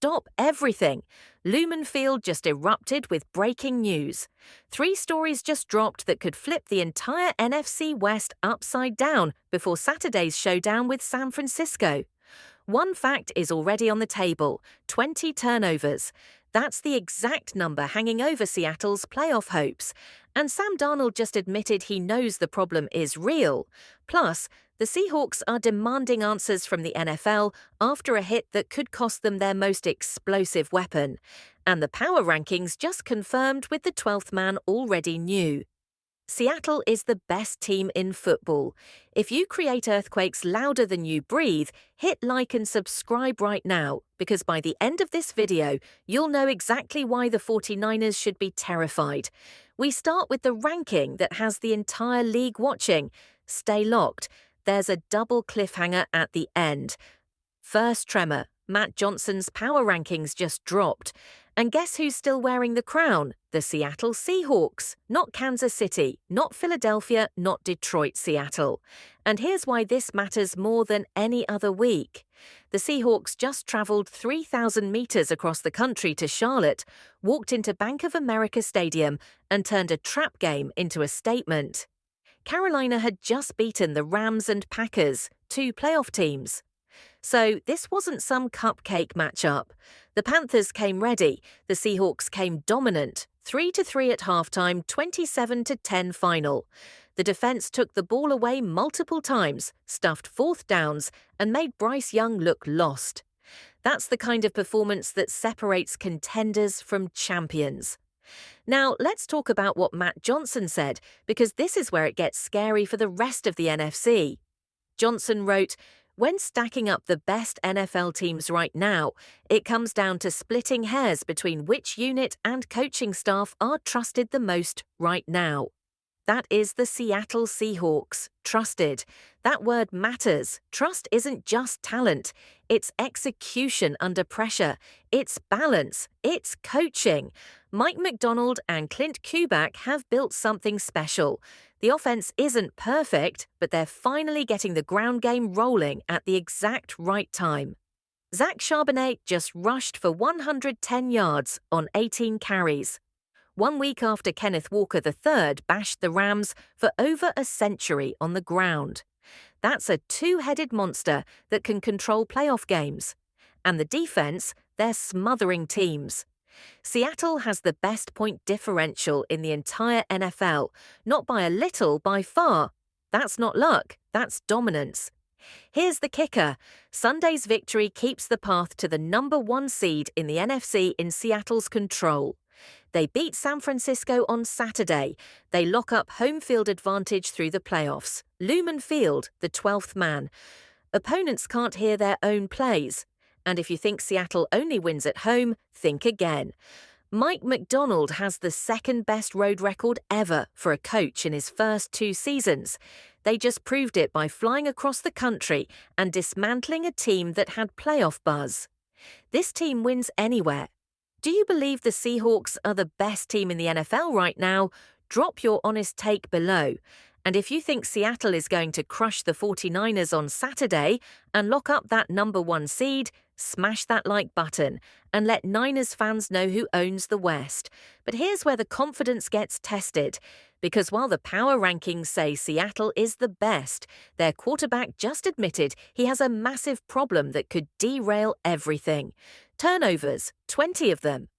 stop everything. Lumen Field just erupted with breaking news. 3 stories just dropped that could flip the entire NFC West upside down before Saturday's showdown with San Francisco. One fact is already on the table: 20 turnovers. That's the exact number hanging over Seattle's playoff hopes. And Sam Darnold just admitted he knows the problem is real. Plus, the Seahawks are demanding answers from the NFL after a hit that could cost them their most explosive weapon. And the power rankings just confirmed with the 12th man already new. Seattle is the best team in football. If you create earthquakes louder than you breathe, hit like and subscribe right now, because by the end of this video, you'll know exactly why the 49ers should be terrified. We start with the ranking that has the entire league watching. Stay locked. There's a double cliffhanger at the end. First tremor: Matt Johnson's power rankings just dropped. And guess who's still wearing the crown? The Seattle Seahawks. Not Kansas City, not Philadelphia, not Detroit, Seattle. And here's why this matters more than any other week. The Seahawks just traveled 3,000 meters across the country to Charlotte, walked into Bank of America Stadium, and turned a trap game into a statement. Carolina had just beaten the Rams and Packers, 2 playoff teams. So this wasn't some cupcake matchup. The Panthers came ready. The Seahawks came dominant. 3-3 at halftime, 27-10 final. The defense took the ball away multiple times, stuffed 4th downs, and made Bryce Young look lost. That's the kind of performance that separates contenders from champions. Now, let's talk about what Matt Johnson said, because this is where it gets scary for the rest of the NFC. Johnson wrote, "When stacking up the best NFL teams right now, it comes down to splitting hairs between which unit and coaching staff are trusted the most right now. That is the Seattle Seahawks. Trusted. That word matters. Trust isn't just talent. It's execution under pressure. It's balance. It's coaching. Mike McDonald and Clint Kubiak have built something special. The offense isn't perfect, but they're finally getting the ground game rolling at the exact right time. Zach Charbonnet just rushed for 110 yards on 18 carries. 1 week after Kenneth Walker III bashed the Rams for over a century on the ground. That's a 2-headed monster that can control playoff games. And the defense, they're smothering teams. Seattle has the best point differential in the entire NFL, not by a little, by far. That's not luck, that's dominance. Here's the kicker: Sunday's victory keeps the path to the number 1 seed in the NFC in Seattle's control. They beat San Francisco on Saturday. They lock up home field advantage through the playoffs. Lumen Field, the 12th man. Opponents can't hear their own plays. And if you think Seattle only wins at home, think again. Mike McDonald has the 2nd best road record ever for a coach in his first 2 seasons. They just proved it by flying across the country and dismantling a team that had playoff buzz. This team wins anywhere. Do you believe the Seahawks are the best team in the NFL right now? Drop your honest take below. And if you think Seattle is going to crush the 49ers on Saturday and lock up that number 1 seed, smash that like button and let Niners fans know who owns the West. But here's where the confidence gets tested. Because while the power rankings say Seattle is the best, their quarterback just admitted he has a massive problem that could derail everything. Turnovers, 20 of them.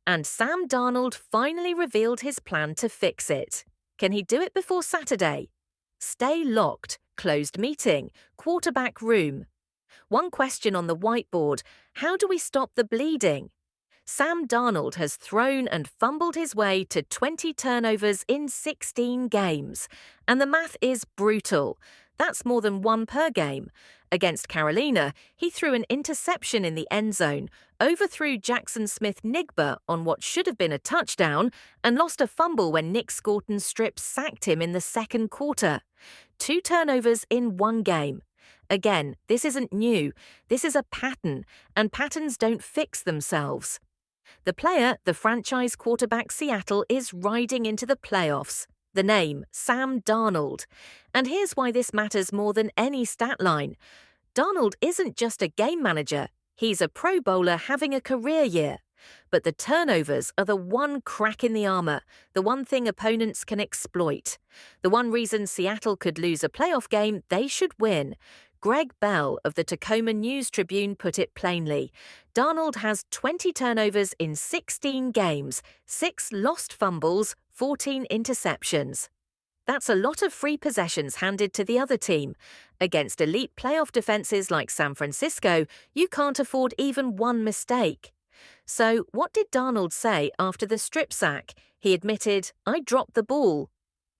And Sam Darnold finally revealed his plan to fix it. Can he do it before Saturday? Stay locked. Closed meeting. Quarterback room. One question on the whiteboard: how do we stop the bleeding? Sam Darnold has thrown and fumbled his way to 20 turnovers in 16 games. And the math is brutal. That's more than 1 per game. Against Carolina, he threw an interception in the end zone, overthrew Jackson Smith-Njigba on what should have been a touchdown, and lost a fumble when Nick Scaughton strip sacked him in the 2nd quarter. 2 turnovers in 1 game. Again, this isn't new. This is a pattern, and patterns don't fix themselves. The player, the franchise quarterback Seattle, is riding into the playoffs. The name, Sam Darnold. And here's why this matters more than any stat line. Darnold isn't just a game manager. He's a Pro Bowler having a career year. But the turnovers are the one crack in the armor, the one thing opponents can exploit. The one reason Seattle could lose a playoff game they should win. Greg Bell of the Tacoma News-Tribune put it plainly. Darnold has 20 turnovers in 16 games, 6 lost fumbles, 14 interceptions. That's a lot of free possessions handed to the other team. Against elite playoff defenses like San Francisco, you can't afford even one mistake. So, what did Darnold say after the strip sack? He admitted, "I dropped the ball.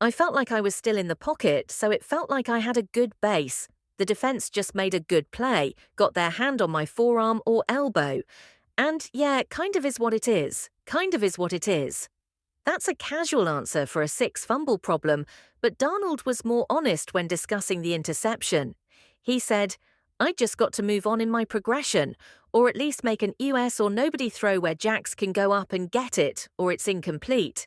I felt like I was still in the pocket, so it felt like I had a good base. The defense just made a good play, got their hand on my forearm or elbow. And yeah, kind of is what it is. Kind of is what it is." That's a casual answer for a 6-fumble problem, but Darnold was more honest when discussing the interception. He said, "I just got to move on in my progression, or at least make an US or nobody throw where Jax can go up and get it, or it's incomplete."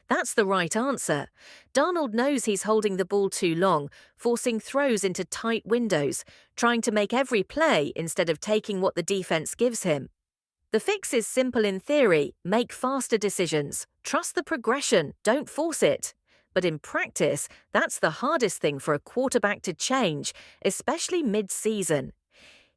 That's the right answer. Darnold knows he's holding the ball too long, forcing throws into tight windows, trying to make every play instead of taking what the defense gives him. The fix is simple in theory: make faster decisions, trust the progression, don't force it. But in practice, that's the hardest thing for a quarterback to change, especially mid-season.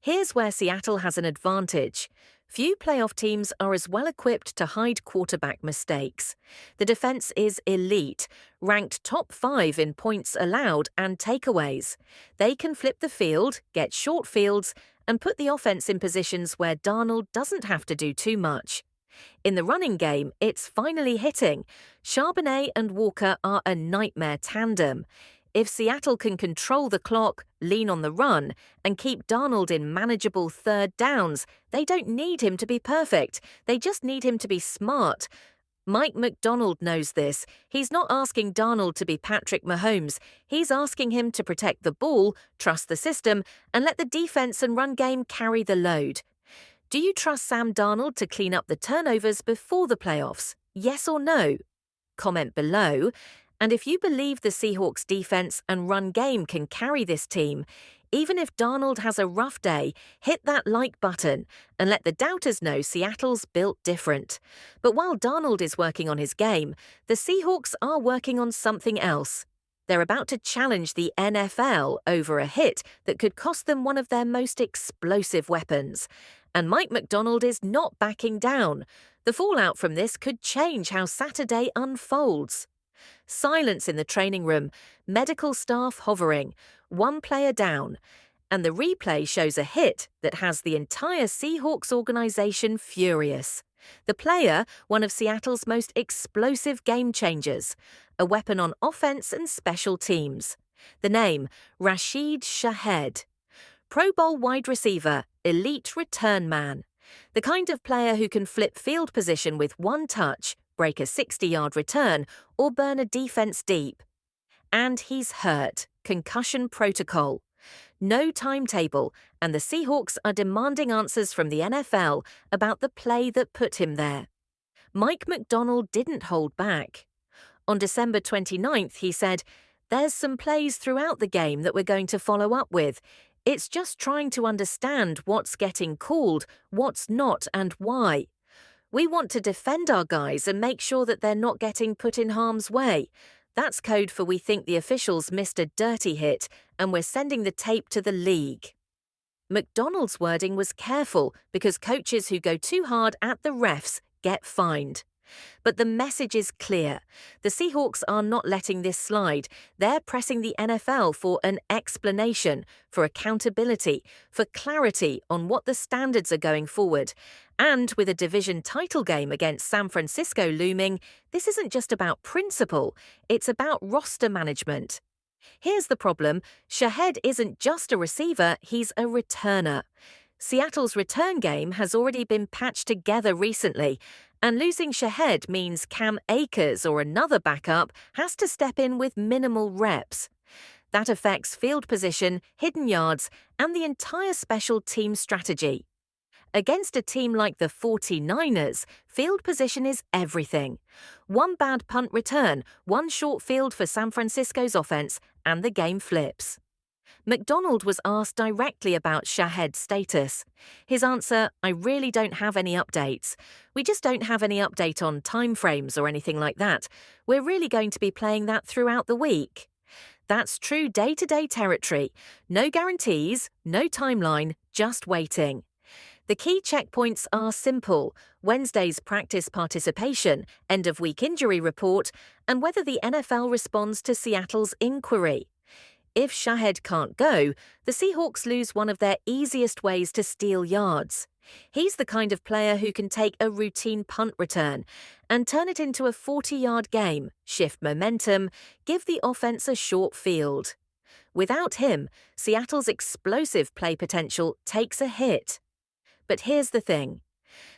Here's where Seattle has an advantage. Few playoff teams are as well equipped to hide quarterback mistakes. The defense is elite, ranked top 5 in points allowed and takeaways. They can flip the field, get short fields, and put the offense in positions where Darnold doesn't have to do too much. In the running game, it's finally hitting. Charbonnet and Walker are a nightmare tandem. If Seattle can control the clock, lean on the run, and keep Darnold in manageable third downs, they don't need him to be perfect. They just need him to be smart. Mike McDonald knows this. He's not asking Darnold to be Patrick Mahomes. He's asking him to protect the ball, trust the system, and let the defense and run game carry the load. Do you trust Sam Darnold to clean up the turnovers before the playoffs? Yes or no? Comment below. And if you believe the Seahawks defense and run game can carry this team, even if Darnold has a rough day, hit that like button and let the doubters know Seattle's built different. But while Darnold is working on his game, the Seahawks are working on something else. They're about to challenge the NFL over a hit that could cost them one of their most explosive weapons. And Mike McDonald is not backing down. The fallout from this could change how Saturday unfolds. Silence in the training room, medical staff hovering, one player down, and the replay shows a hit that has the entire Seahawks organization furious. The player, one of Seattle's most explosive game changers, a weapon on offense and special teams. The name, Rashid Shaheed. Pro Bowl wide receiver, elite return man. The kind of player who can flip field position with one touch, break a 60-yard return, or burn a defense deep. And he's hurt. Concussion protocol. No timetable, and the Seahawks are demanding answers from the NFL about the play that put him there. Mike McDonald didn't hold back. On December 29th, he said, "There's some plays throughout the game that we're going to follow up with. It's just trying to understand what's getting called, what's not, and why. We want to defend our guys and make sure that they're not getting put in harm's way. That's code for we think the officials missed a dirty hit, and we're sending the tape to the league." McDonald's wording was careful because coaches who go too hard at the refs get fined. But the message is clear. The Seahawks are not letting this slide. They're pressing the NFL for an explanation, for accountability, for clarity on what the standards are going forward. And with a division title game against San Francisco looming, this isn't just about principle, it's about roster management. Here's the problem: Shaheed isn't just a receiver, he's a returner. Seattle's return game has already been patched together recently, and losing Shaheed means Cam Akers or another backup has to step in with minimal reps. That affects field position, hidden yards, and the entire special team strategy. Against a team like the 49ers, field position is everything. One bad punt return, one short field for San Francisco's offense, and the game flips. McDonald was asked directly about Shaheed's status. His answer, "I really don't have any updates. We just don't have any update on timeframes or anything like that. We're really going to be playing that throughout the week." That's true day-to-day territory. No guarantees, no timeline, just waiting. The key checkpoints are simple: Wednesday's practice participation, end-of-week injury report, and whether the NFL responds to Seattle's inquiry. If Shaheed can't go, the Seahawks lose one of their easiest ways to steal yards. He's the kind of player who can take a routine punt return and turn it into a 40-yard game, shift momentum, give the offense a short field. Without him, Seattle's explosive play potential takes a hit. But here's the thing.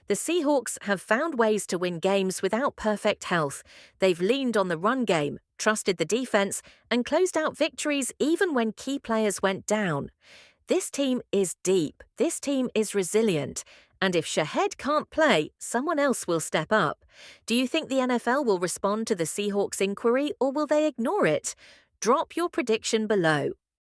The Seahawks have found ways to win games without perfect health. They've leaned on the run game, trusted the defense, and closed out victories even when key players went down. This team is deep. This team is resilient. And if Shaheed can't play, someone else will step up. Do you think the NFL will respond to the Seahawks inquiry, or will they ignore it? Drop your prediction below.